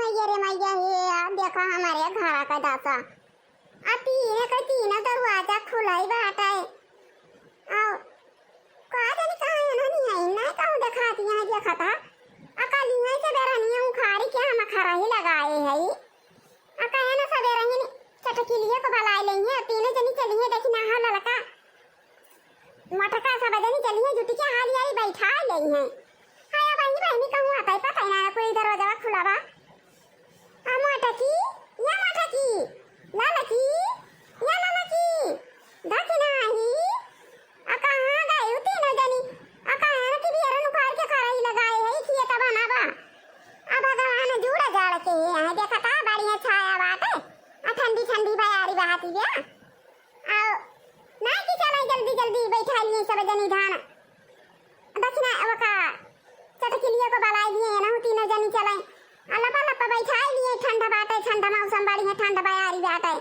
मैया रे मैया हे देखा हमारे घर का दासा आती है कहती ना दरवाजा खुला ही बाटा है आओ कहा जानी कहाँ है नहीं है ना कहूँ दिखाती है देखा था अकाली है सवेरा नहीं है उखाड़ी क्या हम खरा ही लगाए है अका है ना सवेरा ही चटकी लिए को भलाई लेंगे तीनों जनी चली है देखी ना हाल लड़का मटका सब जनी चली है जुटी के हाल आई बैठा लई है हाय बहनी बहनी कहूँ आता है पता है ना कोई दरवाजा खुला बा मटकी या मटकी लालकी या लालकी दखना ही अका हां गई उती न जानी अका है कि बियरन उखाड़ के खराई लगाए है कि तब बनाबा अब भगवान जुड़ा जाड़ के है देखा था बढ़िया छाया बात है ठंडी ठंडी बयारी बहाती गया आओ ना कि चला जल्दी जल्दी बैठा लिए सब जनी धान दखना अका चटकी लिए को बलाई दिए ना तीनों जनी चलाई अल्लाह पल्ला बैठा लिए ठंडा बात है ठंडा मौसम बढ़िया ठंडा बयारी बात है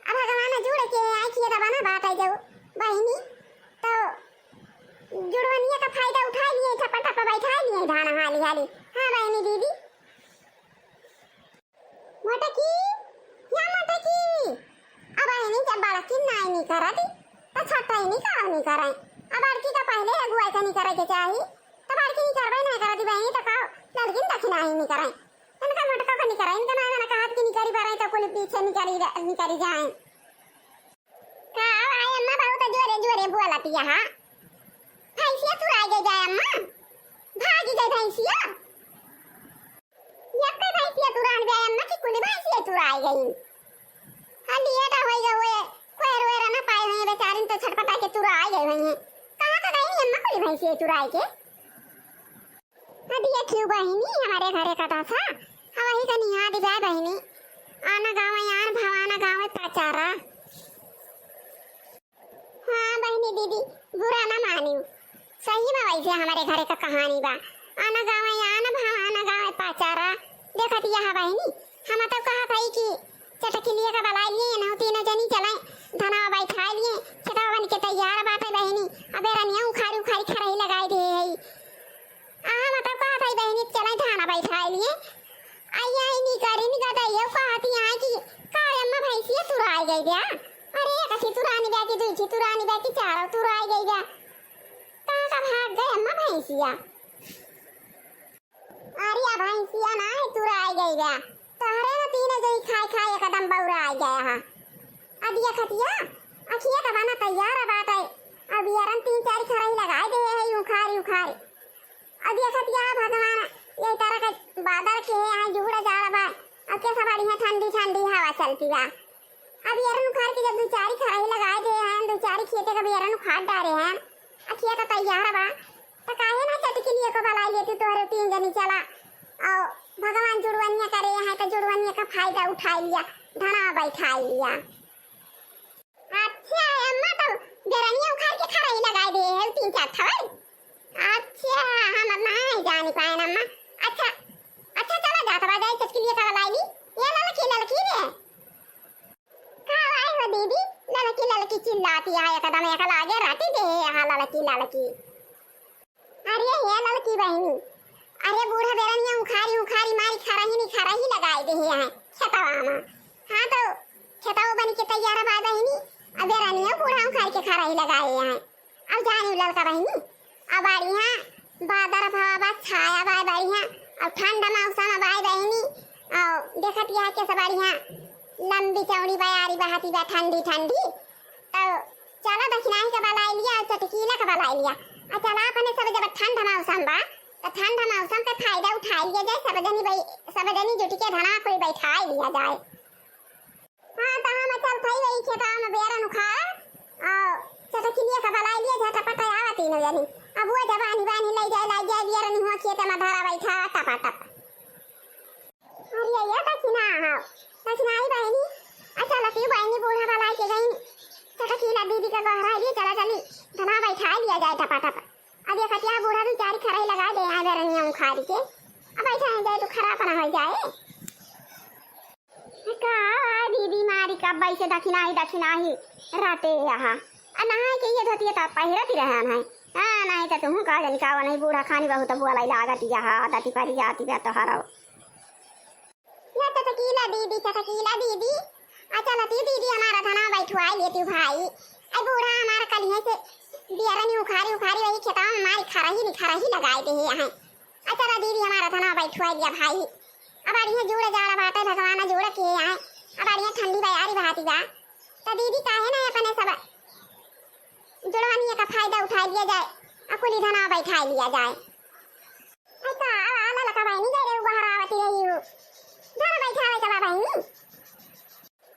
अब भगवान जुड़ के आई किए दबाना बात है जो बहनी तो जुड़वनिया का फायदा उठा लिए छप्पा टप्पा बैठा लिए धान हाली हाली हाँ बहनी दीदी मटकी या मटकी अब बहनी जब बड़की नाई नहीं करा थी तो छट्टा ही नहीं करा नहीं करा अब बड़की का पहले अगुवाई का नहीं करे के चाहिए तो बड़की नहीं करवाई नहीं करा थी बहनी तो कहो लड़की दखना ही नहीं कराए इनका मटका को नहीं कराए इनका मैंने कहा कि नहीं करी बारे तो कोई पीछे नहीं करी जाए का आई अम्मा बहुत जोरे जोरे बोलती है हां भैंसिया चुरा गई जाए अम्मा भागी गई भैंसिया ये पे भैंसिया चुरान गई अम्मा की कुली भैंसिया चुराई गई हां लेट हो गए कोई रोए ना पाए हैं बेचारी तो छटपटा के चुराई गई हैं कहां का गई अम्मा कुली भैंसिया चुराई के अभी क्यों बहनी हमारे घरे का था वही का निहा दिखा बहनी आना गाँव यार भवाना गाँव प्रचारा हाँ बहनी दीदी बुरा ना मानियो सही में वैसे हमारे घरे का कहानी बा आना गाँव यार भवाना गाँव प्रचारा देखा थी यहाँ बहनी हम तो कहा था कि चटकी लिए का बला लिए ना तीनों जनी चलाए धना बैठा लिए छटा बन के तैयार बात है बहनी अबे रनिया उखाड़ी उखाड़ी खराई लगाई दे मतलब कहा था बहनी चला धाना बैठा लिए आई आई नहीं करी नहीं कहता ये कहती है कि काय अम्मा भैंसिया चुराई गई गया अरे एक अच्छी चुरानी गया कि दूसरी चुरानी गया कि चारों चुराई गई गया कहाँ का भाग गए अम्मा भैंसिया अरे भैंसिया ना चुराई गई गया तोहरे ना तीनों जई खाए खाए एकदम बौरा आ गया हां अब ये खतिया अखिया का बना तैयार बात है अब यारन तीन चार खराई लगाए दे है उखाड़ी उखाड़ी अब ये खतिया भगवान ये तरह का बादल के यहाँ जुड़ा जा रहा है अब कैसा बढ़िया ठंडी ठंडी हवा चलती है अब यारन उखाड़ के जब दो चारी खराई लगाए दे हैं दो चारी खेते का यारन उखाड़ डाले हैं अखिया तो तैयार बा तो काहे ना चटकी लिए को बलाई लेती तोहरे तीन जनी चला और भगवान जुड़वनिया करे हैं तो जुड़वनिया का फायदा उठा लिया धना बैठा लिया अच्छा अम्मा तो बेरनिया उखाड़ के खराई लगाए दे है तीन चार खराई अच्छा हम नहीं जानी पाए ना अम्मा अच्छा अच्छा चला जाता बाजाई चटकी लिए का लाई ली ये लड़की रे का आई हो दीदी लड़की चिल्लाती है एकदम एक लागे रहती दे हां लड़की अरे ये लड़की बहनी अरे बूढ़ा बेरनिया उखाड़ी मारी खरा ही लगाए दे हैं छतावा में हां तो छतावा बन के तैयार बा बहनी अब बेरनिया बूढ़ा उखाड़ के खरा ही लगाए हैं अब जानी लड़का बहनी अब बढ़िया बादल हवा छाया बा बढ़िया और ठंडा मौसम बाय बहनी और देखत यह के सब बढ़िया लंबी चौड़ी बयारी बहाती बा ठंडी ठंडी तो चलो दक्षिणाई का बलाई लिया और चटकीला का बलाई लिया और चला अपने सब जब ठंडा मौसम बा तो ठंडा मौसम का फायदा उठा लिया जाए सब जनी जुटी के धना कोई बैठा लिया जाए हाँ तो हम चल थई वही खेता में बेरन उखाड़ और चटकीला का बलाई लिया झटपट आवा तीनों जनी अब वो जवानी बानी ले जाए बियर नहीं हो खेत में धरा बैठा टपा टप अरे ये दक्षिणा हां दक्षिणा आई बहनी अच्छा लकी बहनी बूढ़ा वाला के गई चटकीला दीदी का गहरा लिए चला चली धना बैठा लिया जाए टपा टप अब ये खतिया बूढ़ा भी चार खराई लगा दे आ बेरनिया उखाड़ी के अब बैठा जाए तो खराब ना हो जाए का दीदी मारी का बाई से दक्षिणा ही राते यहाँ अनाय के ये धोती तो पहिरती रहन है नहीं तो तुम का जानी का नहीं बूढ़ा खानी बहुत बुआ लाई लागत यहाँ आदती परी जाती बा तो हरो चटकीला दीदी चटकीला दीदी। अच्छा लती दीदी हमारा धना बैठवाई लेती हूँ भाई। आई बूढ़ा हमारा कल है से बियरनी उखारी उखारी वही खेता में हमारी खरही लगाए दे हैं। अच्छा ला दीदी हमारा धना बैठवाई लिया भाई। अब बढ़िया जोड़ा जाड़ा बाटे भगवान जोड़ा के आए। अब बढ़िया ठंडी बयारी बहाती जा तो दीदी काहे ना अपने सब जुड़वानी का फायदा उठा लिया जाए। अकुली धना बैठा लिया जाए। अच्छा आला लका भाई नहीं गए रे बाहर आवती रही हूँ धना बैठावे चला भाई।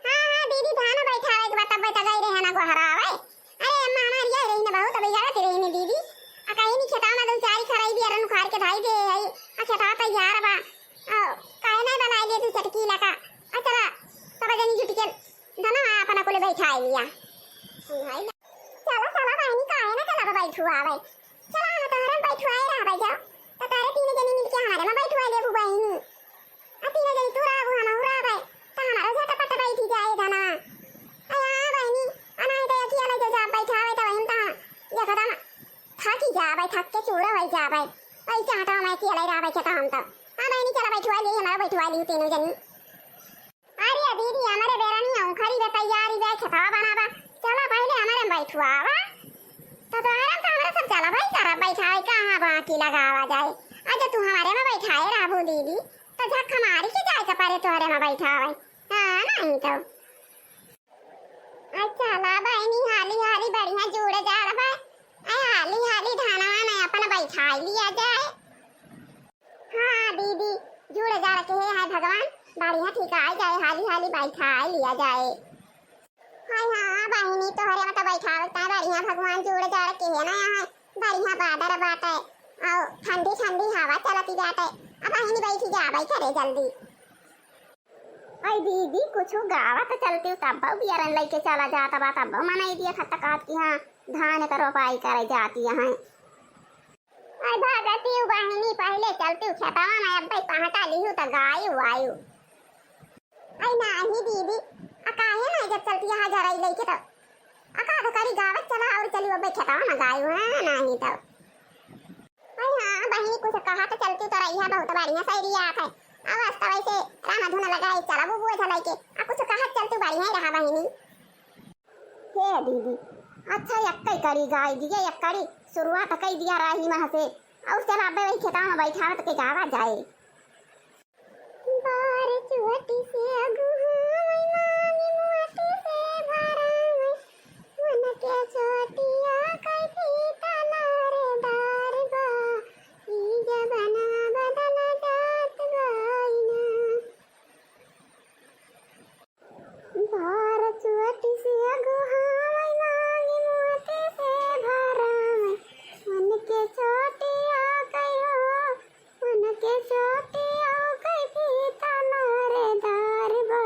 हाँ दीदी धाना बैठावे के बता बैठा गई रहे ना गोहरा आवे। अरे अम्मा हमारी आई रही ना बहुत अभी जाती रही ने दीदी। कहीं नहीं खेता में दो चारी खराई भी अरन उखाड़ के ढाई दे आई। अच्छा था तैयार बा काहे ना बना लिए तू चटकीला का। अच्छा सब जनी जुट के धना अपना कोले बैठा लिया। चला चला बहनी काहे ना चला बैठू आवे। चला हम तो हरन बैठवाए रहा भाई जाओ तो तारे तीन जनी मिलके हमारे में बैठवा ले बहनी। आ तीन जनी तू रहा हम हुरा भाई तो हमारा झटा पट बैठी जाए धना। अया बहनी अना तो अकेला जो जा बैठावे तो वहीं ता ये खत्म थाकी जा भाई थक के चूड़ा भाई जा भाई भाई चाहता मैं अकेला रहा भाई कहता हम तो। हां बहनी चला बैठवा ले हमारा बैठवा ली तीनों जनी। अरे दीदी हमारे बेरा नहीं हूं खड़ी बे तैयारी बे खता बनावा चला पहले हमारे बैठवावा तो आराम से हमारा सब चला भाई सारा बैठाए कहां बाकी लगावा जाए। आज तू हमारे में बैठाए राबू दीदी तो झक हमारी के जाए कपारे तोरे में बैठावे। हां नहीं तो अच्छा ला बहनी हाली हाली बढ़िया जोड़े जा रहा भाई। हाली हाली धाना में अपन बैठा लिया जाए। हाँ दीदी जुड़ जा रखे है भगवान बढ़िया ठीक आ जाए हाली हाली बैठा लिया जाए। हाय हाँ बहनी तो हरे मत बैठा है बढ़िया भगवान जुड़ जा रखे है ना यहाँ बढ़िया बादर बाटे और ठंडी ठंडी हवा चलती जाते। अब बहनी बैठी जा भाई करे जल्दी। अरे दीदी कुछ गावा तो चलती हूँ तब बियरन लेके चला जाता बा तब मना दिया खत्ता काट की हाँ धान का रोपाई करे जाती है। अरे भागती हूँ बहनी पहले चलती हूँ खेतवा में अब भाई पहटा ली हूँ तो गाय वायु। अरे नहीं दीदी काहे ना जब चलती यहाँ जा रही लेके तो अका तो करी गावत चला और चली वो खेतवा में गाय है नहीं तो। अरे हाँ बहनी कुछ कहा तो चलती तो रही है बहुत बढ़िया सही आत है। आवाज तो वैसे रामा धुना लगाई चला वो बुआ चला के कुछ कहा चलती बढ़िया ही रहा बहनी। हे दीदी अच्छा यक्कई करी गाय दिए यक्कड़ी शुरुआत कई दिया रही वहां से और चल अब वही खेता में बैठा तो के गावा जाए। बार चुहटी से अगुहाई मांगी मुहटी से भराई मन के छोटिया कई फीता लारेदार बा ई जबना बदल जात बाईना। बार चुहटी से अगुहाई मांगी मुहटी से भराई मन के छोटिया कई हो मन के छोटिया कई फीता लारेदार बा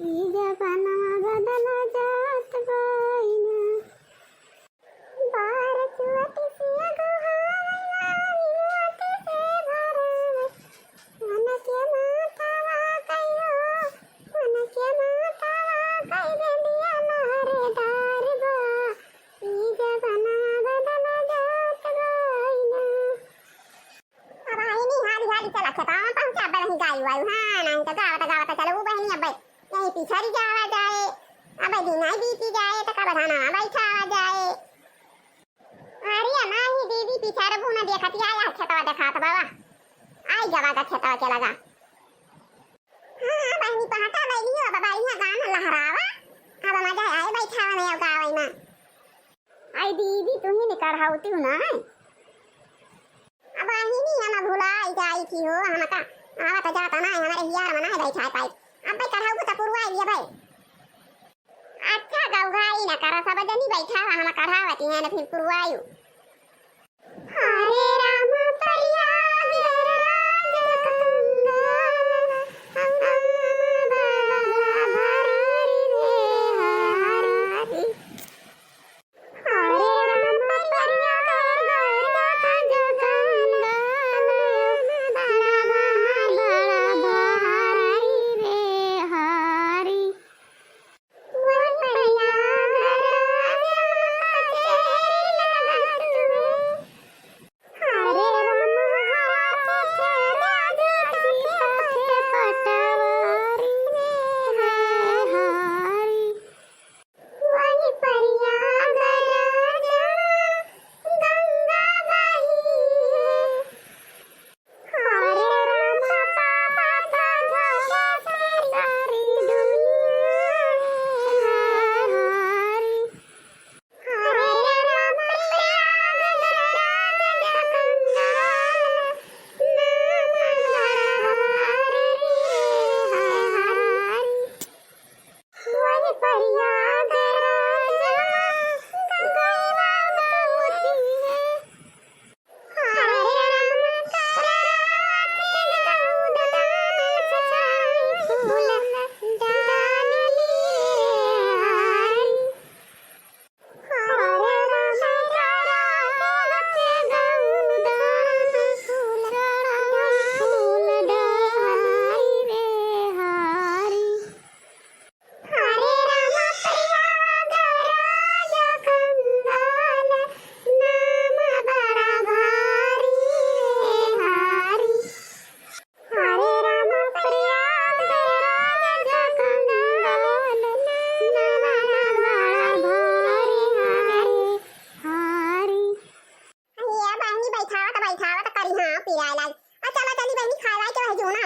ई जबना बदल जात बाईना। बार चुहटी से अगुहाई मांगी मुहटी से भराई मन के माथावा कई हो मन के माथावा कई बेलिया लारेदार बा ई जबना बदल जात बाईना। अब आई नहीं हाली हाली चला खेता में पहुंचा अब नहीं गाय वायु। हाँ नहीं तो गावता चलो वो बहनी अब यहीं पिछड़ी जावा जाए अब दिन आई बीती जाए तो कब धाना बैठा जाए। अरे नहीं दीदी पिछड़ बुना देखती आया खेतवा दिखात बाबा आई जवा का खेतवा चला जा। हाँ बहनी पहटा बैली हो बाबा यहाँ गाना लहरावा अब मजा आए बैठा में गावे ना। आई दीदी तुम ही निकलहाउती हो ना अब आई नहीं हम भुलाई जाई थी हो हम का आवा तो जाता ना हमारे हियार मना है बैठा पाई अब भाई करहाऊ तो पुरवा लिया भाई। अच्छा गौगाई ना करा सब जनी बैठा हम करहावती है ना फिर पुरवायु। हरे राम प्रयाग राज गंगा भरारी रे हरारी। हरे राम प्रयाग राज गंगा बड़ा भरारी रे हरी। प्रयाग राज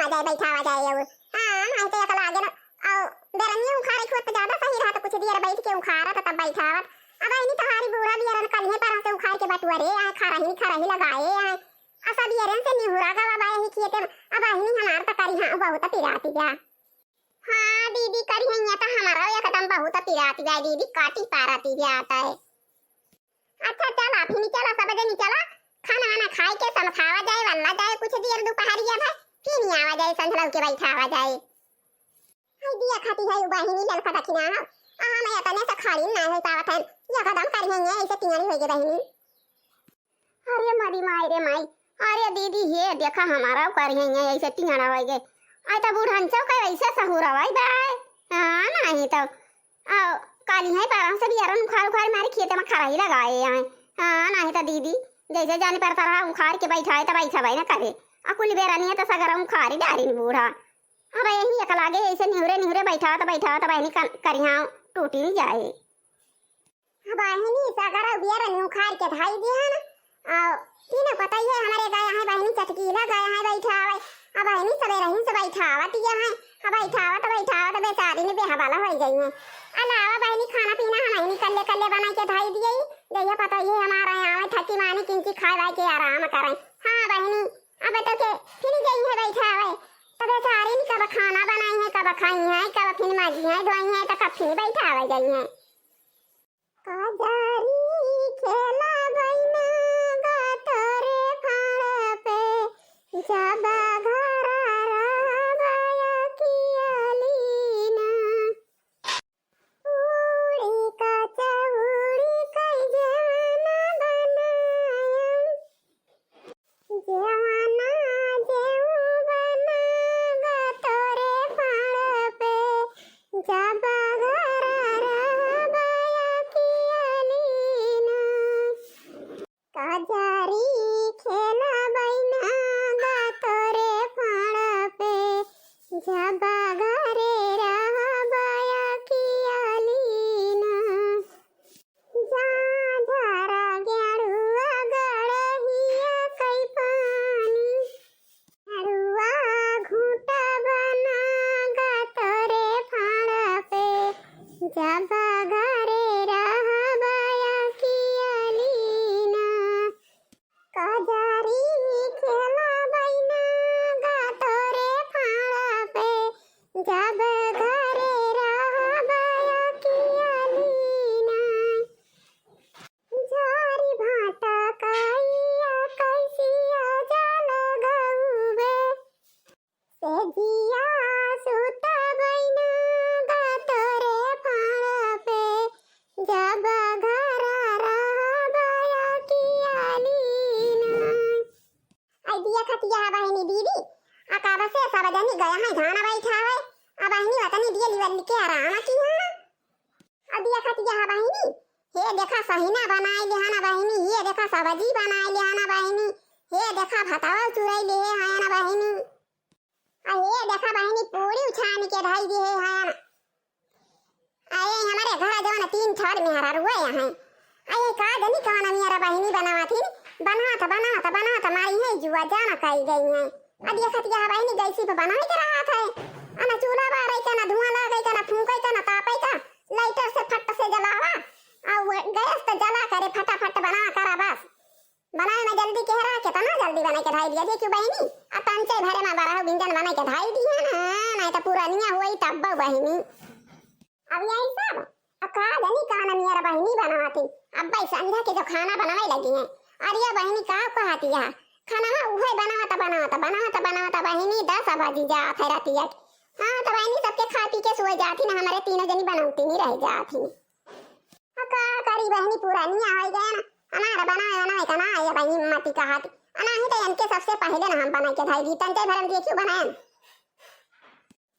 बनावा जाए बैठावा जाए और हां नहीं तो एकला आगे ना और बेरनिया उखाड़े खोत ज्यादा सही रहा तो कुछ देर बैठ के उखाड़ा तो तब बैठावत अब इनी तहारी बूढ़ा भी यार कल ही पर से उखाड़ के बटुअरे आ खरा ही लगाए आ असा भी यार से निहुरा गा बाबा ही किए अब ही हमार त करी हां बहुत पिराती जा हां दीदी करी है तो हमारा एकदम बहुत पिराती जा दीदी काटी पाराती जा आता है अच्छा चल आप ही चला सब जनी चला खाना वाना खाए के समखावा जाए वल्ला जाए कुछ देर दोपहरिया भाई फिर नहीं आवा जाए संझला के बैठावा जाए हाय दिया खाती है बहिनी ललका दखिना हां मैं तने से खाली ना है तावत है या कदम कर है ऐसे तिंगड़ी होई गे बहिनी अरे मरी माई रे माई अरे दीदी ये देखा हमारा कर है ऐसे तिंगड़ा होई गे आई त बूढ़न से का ऐसे सहुरा भाई बाय हां नहीं तो आओ काली है पारा से भी यार उखाड़ उखाड़ मारे खेत में खरा ही लगाए हैं हां नहीं तो दीदी जैसे जाने पर तरह उखाड़ के बैठाए तो बैठा भाई ना करे अकुल बेरा नहीं है तो सगर उखाड़ ही डारी बूढ़ा अब यही एक लागे ऐसे निहुरे बैठा तो बहनी करिया टूटी नहीं जाए अब बहनी सगर बेरा नहीं उखाड़ के ढाई दिया ना तीन पता ही है हमारे गाय है बहनी चटकीला गाय है बैठा अब बहनी सवेरे ही से बैठावत ये है अब बैठावत बेचारी ने बेहवाला हो गई है अलावा बहनी खाना पीना हमारी कल्ले बना के ढाई दी जैसे पता ही हमारा यहाँ थकी मानी किंची खाए के आराम करें हाँ बहनी अब तो के फिर गई है बैठा है तो बेचारी ने कब खाना बनाई है कब खाई है कब फिर माजी है धोई है तो कब फिर बैठा है गई है काजारी खेला बइना गातरे फाड़ पे जाबा घरा राबाया कियालीना उड़ी का चौड़ी कई जवाना बनाया जवाना जेऊ बना गातरे फाड़ पे जाबा घरा राबाया कियालीना काजारी खेला बइना गातरे फाड़ पे जाबा घरे राबाया कियालीना जा झरा गेड़ुआ गड़हिया कई पानी अरुआ घूटा बना गातरे फाड़ पे जाबा घरे राबाया कियालीना काजारी खेला बइना गातरे फाड़ पे जब घरे राबाया कियालीना झारी भाटा काइया कैसिया जल गऊबे से जिया सुता बइना गातरे फाड़ पे जब घरा राबाया कियालीना आई दिया खतिया बहनी दीदी अकाबा से सब जनी गया है धाना बैठा है अब बहनी वतनी दिया लिवर के आराम की है अब दिया खतिया बहनी ये देखा सहीना बनाए लिहाना बहनी ये देखा सब्जी बनाए लिहाना बहनी ये देखा भतावा चुराई ले है ना बहनी आ ये देखा बहनी पूरी उछानी के ढाई दी है ना आए हमारे घर जो ना 3 छड़ में हरा रुआ है आए का जनी कहना मेरा बहनी बनावा थी बना था मारी है जुआ जाना कही गई है अब ये खतिया बहनी गैसी पे बनाने के रहा था ना चूल्हा बारे का ना धुआं लगे का ना फूंके का ना तापे का लाइटर से फट से जलावा और गैस तो जला करे फटाफट बना करा बस बनाए में जल्दी कह रहा के तना जल्दी बना के ढाई दिया जे क्यों बहनी अब तंचे भरे में बड़ा व्यंजन बना के ढाई दी है ना नहीं तो पुरानिया हुई तब बहनी अब यही सब का जनी कहना मेरा बहनी बनाती अब भाई संध्या के जो खाना बनावे लगी है अरे ये बहनी का कहती है खाना में उहे बनावता बहनी 10 बज जात है रात यार हां तो बहनी सबके खा पी के सो जाती ना हमारे तीनों जनी बनाती नहीं रह जाती का करी बहनी पुरानी आ गया ना हमारा बनाए का ना ये बहनी मती कहती अना ही तो इनके सबसे पहले ना हम बना के ढाई दी तंते भरम दिए क्यों बनाए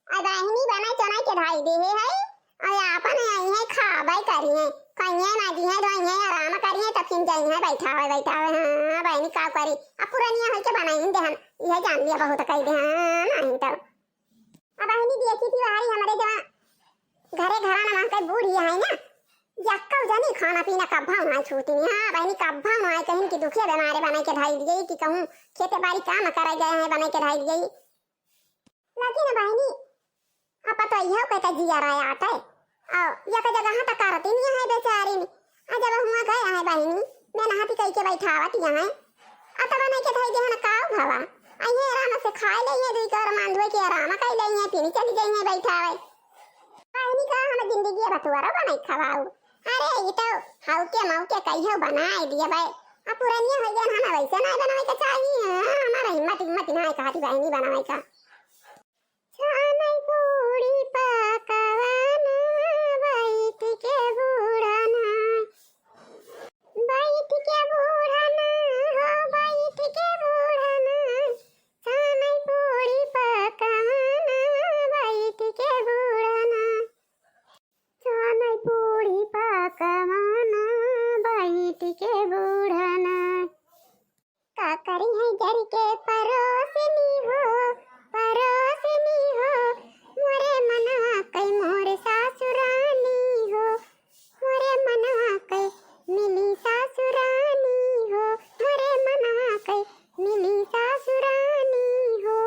अब बहनी बनाए चना के ढाई दे है और आपन आई है खाबाई करी है कहिए माजी है दोई है आराम करी है तब फिर जाई है बैठा है हां बहनी का करी अब पुरानिया है के बनाई दे हम यह जान लिया बहुत कह दे हां नहीं तो अब बहनी देखी थी भाई हमारे जो घरे घराना में के बूढ़ी है ना यक्का जानी खाना पीना का भाव ना छूटी हां बहनी का भाव ना कहीं की दुखिया बीमारी बना के ढाई दी कि कहूं खेते बाड़ी काम करे गए हैं बना के ढाई दी लेकिन बहनी आप तो यह कहता जिया रहा आटा है और या का जगह तक करती नहीं है बेचारी ने आ जब हुआ गए है बहनी मैं नहाती कह के बैठावत यहाँ अतः नहीं के थाई जहन काऊ भावा आई है आराम से खाए ले ये दुई कर मान धोए के आराम कह ले ये पीनी चली जाई है बैठावे बहनी का हम जिंदगी बतुआरा बनाई खवाऊ अरे ये तो हाउ के माउ के कहियो बनाए दिए भाई अब पुरानी हो गया ना वैसे नहीं बनावे के चाहिए हमारा हिम्मत नहीं कहती बहनी बनावे का छानई पूरी पकावाना बैठ के बूढ़ाना हो बैठ के बूढ़ाना छानई पूरी पकावाना बैठ के बूढ़ाना छानई पूरी पकावाना बैठ के बूढ़ाना का करी है जरी के परोसनी हो मोरे मनवा कई मोरे सासुरानी हो मोरे मनवा कई मिली सासुरानी हो मोरे मनवा कई मिली सासुरानी हो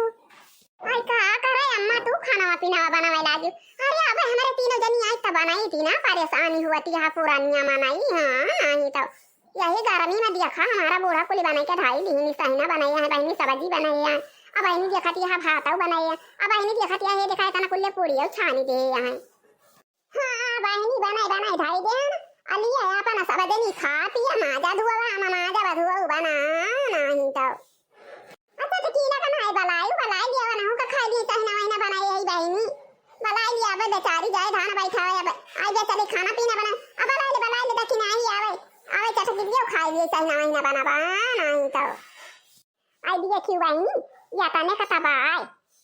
आई का करे अम्मा तू खाना पीना बनावे लागी अरे अब हमारे तीनों जनी आज तो बनाई थी ना परेशानी हुआ थी यहाँ पुरानिया मनाई हाँ नहीं तो यही गर्मी में देखा हमारा बूढ़ा कुली बनाई के ढाई दी सहीना बनाई है बहनी सब्जी बनाई है अब बहनी देखती है भाताऊ बनाई है अब बहनी देखती है देखा तना कुल्ले पूरी छानी दे यहाँ हाँ बहनी बनाई ढाई दे अली है अपन सब देनी खाती है माजा धुआ माजा बधुआ बना नहीं तो अच्छा तो कीला का नहीं बलाई दिया ना का खाई दिए चाहे ना बनाई है बहनी बलाई लिया अब बेचारी जाए धान बैठा है अब आई बेचारी खाना पीना बना अब बलाई ले देखी नहीं आवे आवे चटक दियो खाई दिए चाहे ना बना नहीं तो आई दिए क्यों बहनी या तने का तबाय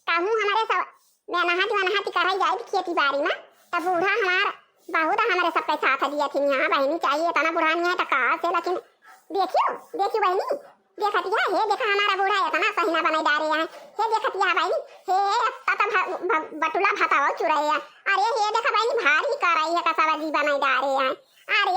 कहूँ हमारे सब मैं नहाती कराई जाए खेती बाड़ी में तब बूढ़ा हमारा बहुत हमारे सबके साथ दिया थी यहाँ बहनी चाहिए तना बूढ़ा नहीं है तो कहा से लेकिन देखियो बहनी देखती है हे देखा हमारा बूढ़ा है तना सहीना बनाई डारे हैं हे देखती है बहनी हे तता बटुला भाताओ चुराई है अरे हे देखा बहनी भारी कराई है का सब्जी बनाई डारे हैं अरे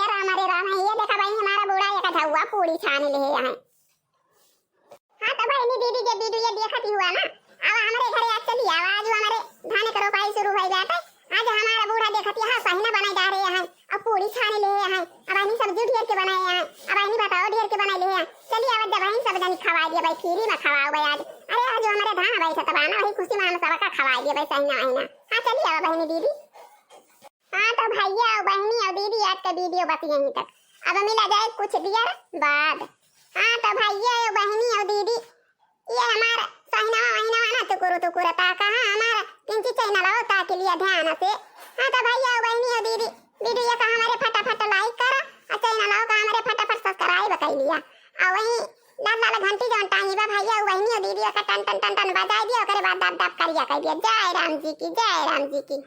राम ये देखा बहनी हमारा बूढ़ा ये का झुआ पूरी छान ले हैं हाँ तो बहनी दीदी जब वीडियो देखती हुआ ना अब हमारे घरे आज चली आवाज हमारे धान करो पाई शुरू हो जाता आज हमारा बूढ़ा देखती है सहीना बनाई जा रहे हैं अब पूरी छाने ले हैं अब आनी सब्जी ढेर के बनाए हैं अब आनी बताओ ढेर के बनाए ले हैं चलिए अब जब बहन सब जन खवा दिए भाई खीरी में खवाओ भाई आज अरे आज हमारे धान भाई सब आना वही खुशी में हम सब का खवा दिए भाई सहीना आईना हाँ चलिए अब बहनी दीदी हाँ तो भैया और बहनी और दीदी आज का वीडियो बस यहीं तक अब मिला जाए कुछ देर बाद हाँ तो भैया और बहनी और दीदी ये हमारा सहीना ना टुकुर ताका हाँ हमारा पिंची चैनल होता के लिए ध्यान से हाँ तो भैया और बहनी और दीदी वीडियो का हमारे फटाफट लाइक करा और चैनल का हमारे फटाफट सब्सक्राइब कर लिया और वहीं लाल घंटी जो टांगी बा भैया और बहनी और दीदी का टन टन टन टन बजा दिया और बाद दाब दाब करिया कह दिया जय राम जी की